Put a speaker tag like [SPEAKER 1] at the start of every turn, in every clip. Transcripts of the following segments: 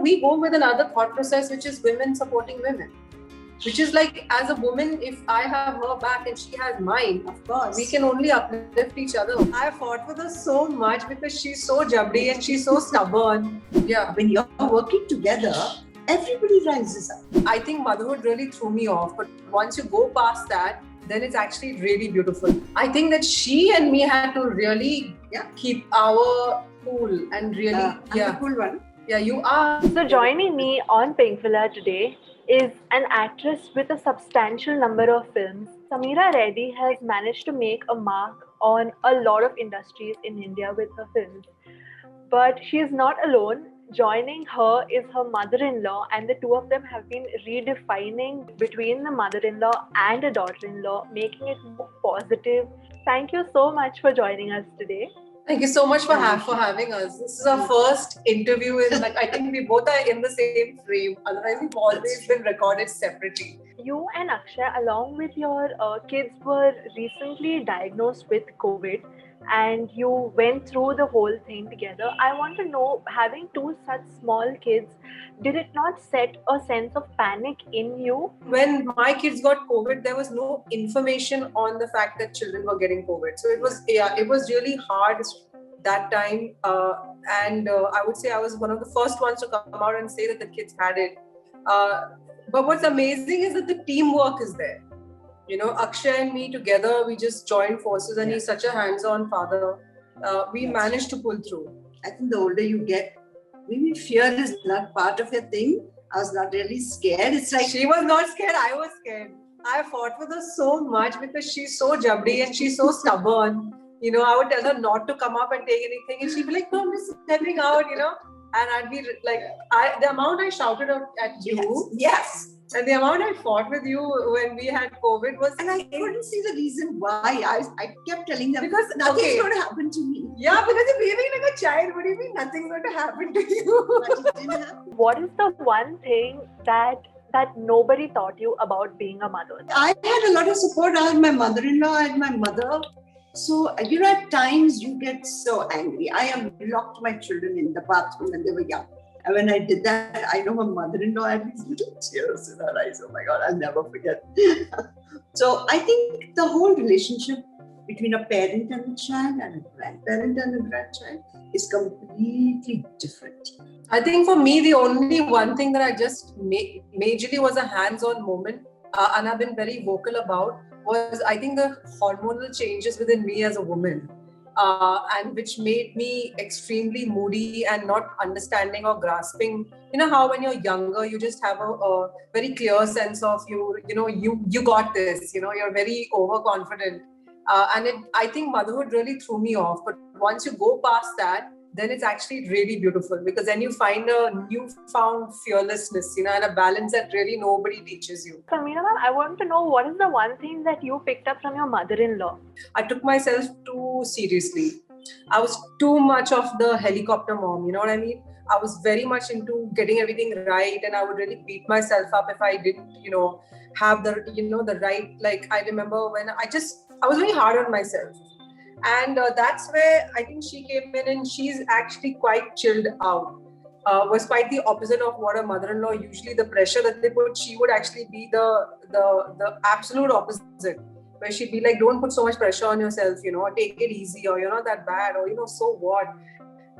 [SPEAKER 1] we go with another thought process, which is women supporting women. Which is like, as a woman, if I have her back and she has mine,
[SPEAKER 2] of course,
[SPEAKER 1] we can only uplift each other. I fought with her so much because she's so jabdi and she's so stubborn.
[SPEAKER 2] Yeah. When you're working together, everybody rises up.
[SPEAKER 1] I think motherhood really threw me off, but once you go past that, then it's actually really beautiful. I think that she and me had to really keep our cool and really...
[SPEAKER 2] I'm the cool one.
[SPEAKER 1] Yeah, you are.
[SPEAKER 3] So joining me on Pinkvilla today is an actress with a substantial number of films. Sameera Reddy has managed to make a mark on a lot of industries in India with her films. But she is not alone. Joining her is her mother-in-law, and the two of them have been redefining between the mother-in-law and a daughter-in-law, making it more positive. Thank you so much for joining us today.
[SPEAKER 1] Thank you so much for having us. This is our first interview I think we both are in the same frame. Otherwise, we've always been recorded separately.
[SPEAKER 3] You and Akshay, along with your kids, were recently diagnosed with COVID, and you went through the whole thing together. I want to know, having two such small kids, did it not set a sense of panic in you?
[SPEAKER 1] When my kids got COVID, there was no information on the fact that children were getting COVID. So it was really hard that time. I would say I was one of the first ones to come out and say that the kids had it. But what's amazing is that the teamwork is there. You know, Akshay and me together, we just joined forces, and he's such a hands-on father. We managed to pull through.
[SPEAKER 2] I think the older you get, maybe fear is not part of your thing. I was not really scared. It's like...
[SPEAKER 1] She was not scared, I was scared. I fought with her so much because she's so jabdi and she's so stubborn. You know, I would tell her not to come up and take anything, and she'd be like, no, I'm just stepping out, you know. And I'd be like, the amount I shouted out at you.
[SPEAKER 2] Yes.
[SPEAKER 1] And the amount I fought with you when we had COVID was...
[SPEAKER 2] And I couldn't see the reason why. I kept telling them,
[SPEAKER 1] because
[SPEAKER 2] nothing's going to happen to me.
[SPEAKER 1] Yeah, because you're behaving like a child. What do you mean nothing's going to happen to you?
[SPEAKER 2] But it didn't happen.
[SPEAKER 3] What is the one thing that nobody taught you about being a mother?
[SPEAKER 2] I had a lot of support. I had my mother-in-law, I had my mother. So, you know, at times you get so angry. I have locked my children in the bathroom when they were young. And when I did that, I know my mother-in-law had these little tears in her eyes. Oh my God, I'll never forget. So I think the whole relationship between a parent and a child and a grandparent and a grandchild is completely different.
[SPEAKER 1] I think for me, the only one thing that I just majorly was a hands-on moment, and I've been very vocal about, was I think the hormonal changes within me as a woman. And which made me extremely moody and not understanding or grasping. You know how when you're younger, you just have a very clear sense of you got this, you know, you're very overconfident. I think motherhood really threw me off. But once you go past that, then it's actually really beautiful, because then you find a newfound fearlessness, you know, and a balance that really nobody teaches you.
[SPEAKER 3] Sameera ma'am, I want to know, what is the one thing that you picked up from your mother-in-law?
[SPEAKER 1] I took myself too seriously. I was too much of the helicopter mom, you know what I mean? I was very much into getting everything right, and I would really beat myself up if I didn't, you know, have the, you know, the right, like I remember when I was very hard on myself. And that's where I think she came in, and she's actually quite chilled out. Was quite the opposite of what a mother-in-law, usually the pressure that they put, she would actually be the absolute opposite. Where she'd be like, don't put so much pressure on yourself, you know, take it easy, or you're not that bad, or, you know, so what?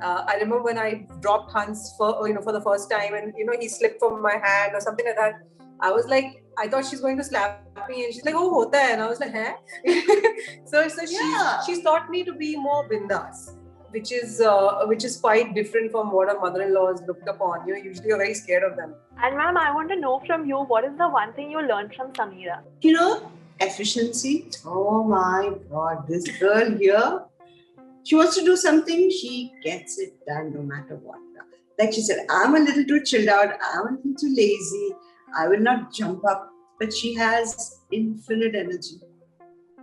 [SPEAKER 1] I remember when I dropped Hans for the first time, and, you know, he slipped from my hand or something like that. I was like, I thought she's going to slap me, and she's like, oh, hota hai. And I was like, huh? So she's taught me to be more bindas, which is quite different from what a mother-in-law is looked upon. You're usually very scared of them.
[SPEAKER 3] And ma'am, I want to know from you, what is the one thing you learned from Sameera?
[SPEAKER 2] You know, efficiency. Oh my God, this girl here, she wants to do something, she gets it done no matter what. Like she said, I'm a little too chilled out, I'm a little too lazy, I will not jump up, but she has infinite energy.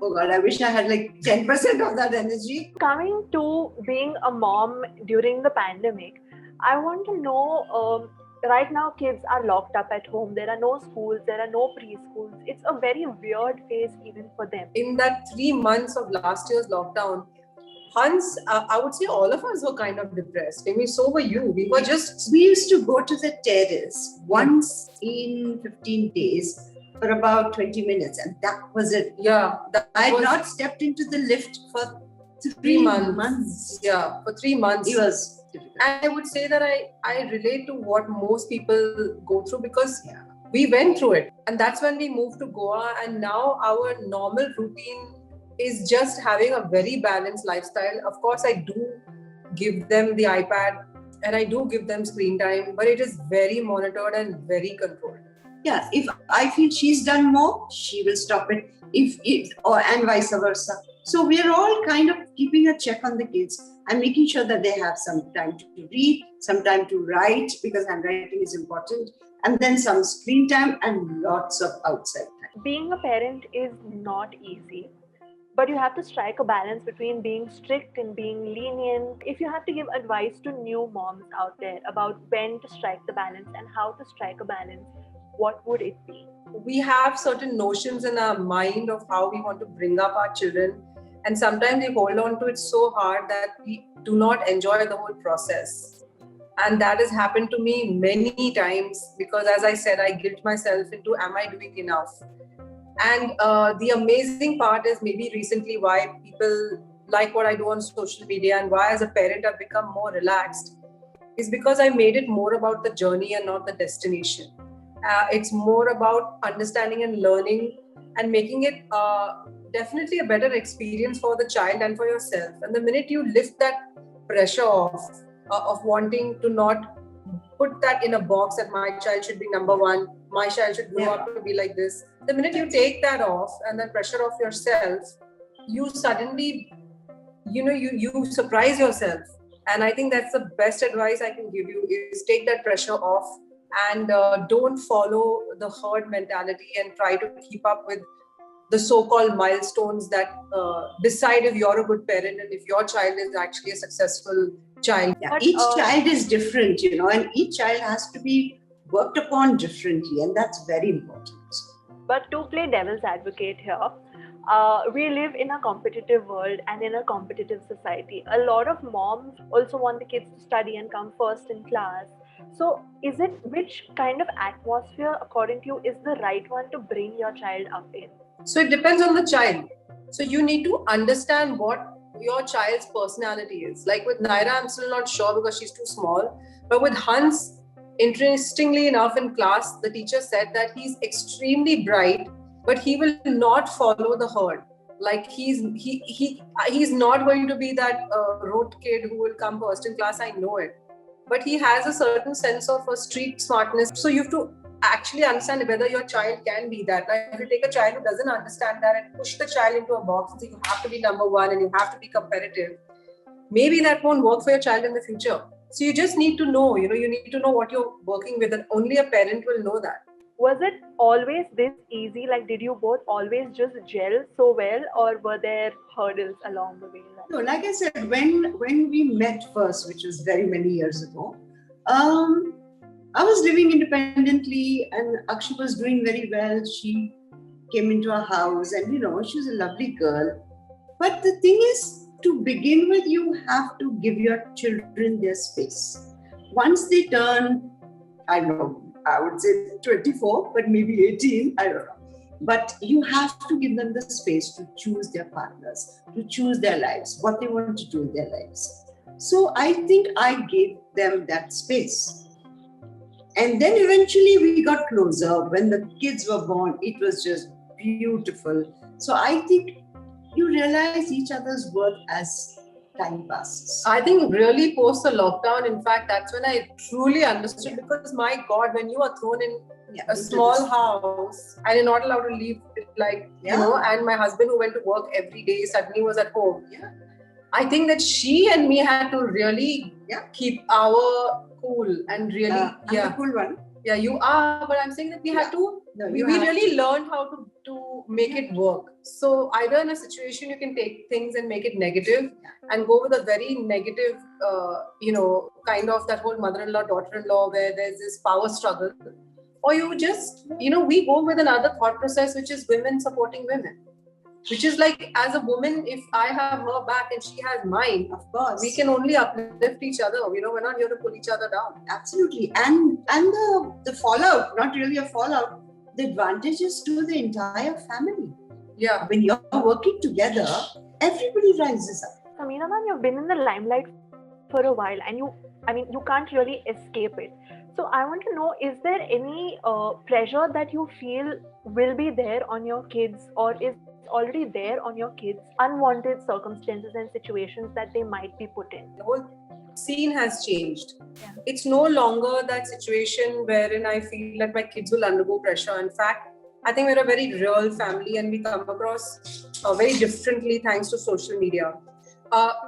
[SPEAKER 2] Oh God, I wish I had like 10% of that energy.
[SPEAKER 3] Coming to being a mom during the pandemic, I want to know, right now kids are locked up at home. There are no schools, there are no preschools. It's a very weird phase even for them.
[SPEAKER 1] In that 3 months of last year's lockdown, Hans, I would say all of us were kind of depressed. I mean, so were you. We were just.
[SPEAKER 2] We used to go to the terrace once in 15 days for about 20 minutes, and that was it.
[SPEAKER 1] Yeah.
[SPEAKER 2] I had not stepped into the lift for
[SPEAKER 1] 3 months. Yeah, for 3 months.
[SPEAKER 2] It was difficult.
[SPEAKER 1] And I would say that I relate to what most people go through because we went through it. And that's when we moved to Goa. And now our normal routine is just having a very balanced lifestyle. Of course, I do give them the iPad and I do give them screen time, but it is very monitored and very controlled.
[SPEAKER 2] Yeah, if I feel she's done more, she will stop it. And vice versa. So we're all kind of keeping a check on the kids and making sure that they have some time to read, some time to write, because handwriting is important, and then some screen time and lots of outside time.
[SPEAKER 3] Being a parent is not easy, but you have to strike a balance between being strict and being lenient. If you have to give advice to new moms out there about when to strike the balance and how to strike a balance, what would it be?
[SPEAKER 1] We have certain notions in our mind of how we want to bring up our children. And sometimes we hold on to it so hard that we do not enjoy the whole process. And that has happened to me many times because, as I said, I guilt myself into, am I doing enough? And the amazing part is maybe recently why people like what I do on social media and why as a parent I've become more relaxed is because I made it more about the journey and not the destination. It's more about understanding and learning and making it definitely a better experience for the child and for yourself. And the minute you lift that pressure off of wanting to not put that in a box that my child should be number one, my child should grow up to be like this. The minute you take that off and that pressure off yourself, you suddenly, you surprise yourself. And I think that's the best advice I can give you is take that pressure off and don't follow the herd mentality and try to keep up with the so-called milestones that decide if you're a good parent and if your child is actually a successful child.
[SPEAKER 2] Yeah. Each child is different, and each child has to be worked upon differently, and that's very important.
[SPEAKER 3] But to play devil's advocate here, we live in a competitive world and in a competitive society. A lot of moms also want the kids to study and come first in class. So which kind of atmosphere, according to you, is the right one to bring your child up in?
[SPEAKER 1] So it depends on the child. So you need to understand what your child's personality is. Like with Naira, I'm still not sure because she's too small. But with Hans, interestingly enough, in class, the teacher said that he's extremely bright, but he will not follow the herd. Like he's not going to be that rote kid who will come first in class. I know it. But he has a certain sense of a street smartness. So you have to actually understand whether your child can be that. Like if you take a child who doesn't understand that and push the child into a box and say you have to be number one and you have to be competitive, maybe that won't work for your child in the future. So you just need to know, you need to know what you're working with, and only a parent will know that.
[SPEAKER 3] Was it always this easy? Like, did you both always just gel so well, or were there hurdles along the way?
[SPEAKER 2] No, like I said, when we met first, which was very many years ago, I was living independently and Akshi was doing very well. She came into our house and, she was a lovely girl. But the thing is, to begin with, you have to give your children their space. Once they turn, I don't know, I would say 24, but maybe 18, I don't know. But you have to give them the space to choose their partners, to choose their lives, what they want to do in their lives. So I think I gave them that space. And then eventually we got closer. When the kids were born, it was just beautiful. So I think you realize each other's worth as time passes.
[SPEAKER 1] I think really post the lockdown, in fact, that's when I truly understood because my God, when you are thrown in a small house and you're not allowed to leave, and my husband who went to work every day suddenly was at home.
[SPEAKER 2] Yeah.
[SPEAKER 1] I think that she and me had to really keep our cool and really,
[SPEAKER 2] I'm the cool one.
[SPEAKER 1] Yeah, you are, but I'm saying that we had to, we really learned how to make it work. So either in a situation you can take things and make it negative and go with a very negative, kind of that whole mother-in-law, daughter-in-law where there's this power struggle. Or you just, we go with another thought process, which is women supporting women. which is like, as a woman, if I have her back and she has mine,
[SPEAKER 2] Of course.
[SPEAKER 1] we can only uplift each other. We're not here to pull each other down.
[SPEAKER 2] Absolutely. And the fallout, not really a fallout, the advantages to the entire family.
[SPEAKER 1] Yeah.
[SPEAKER 2] When you're working together, everybody rises up.
[SPEAKER 3] Sameera ma'am, you've been in the limelight for a while, and you can't really escape it. So I want to know, is there any pressure that you feel will be there on your kids, or is already there on your kids, unwanted circumstances and situations that they might be put in?
[SPEAKER 1] The whole scene has changed.
[SPEAKER 3] Yeah.
[SPEAKER 1] It's no longer that situation wherein I feel that my kids will undergo pressure. In fact, I think we're a very real family and we come across very differently thanks to social media.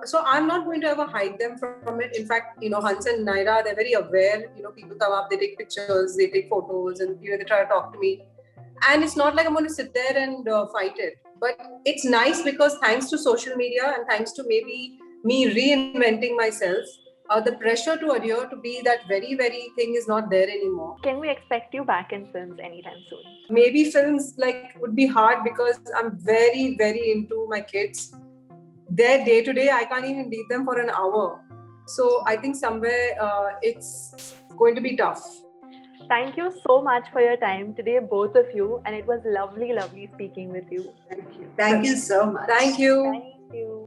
[SPEAKER 1] So I'm not going to ever hide them from it. In fact, Hans and Naira, they're very aware. People come up, they take pictures, they take photos, and they try to talk to me. And it's not like I'm going to sit there and fight it. But it's nice because thanks to social media and thanks to maybe me reinventing myself, the pressure to adhere to be that very, very thing is not there anymore.
[SPEAKER 3] Can we expect you back in films anytime soon?
[SPEAKER 1] Maybe films would be hard because I'm very, very into my kids. Their day to day, I can't even leave them for an hour. So I think somewhere it's going to be tough.
[SPEAKER 3] Thank you so much for your time today, both of you. And it was lovely, lovely speaking with you.
[SPEAKER 2] Thank you. Thank you so much.
[SPEAKER 1] Thank you.
[SPEAKER 3] Thank you.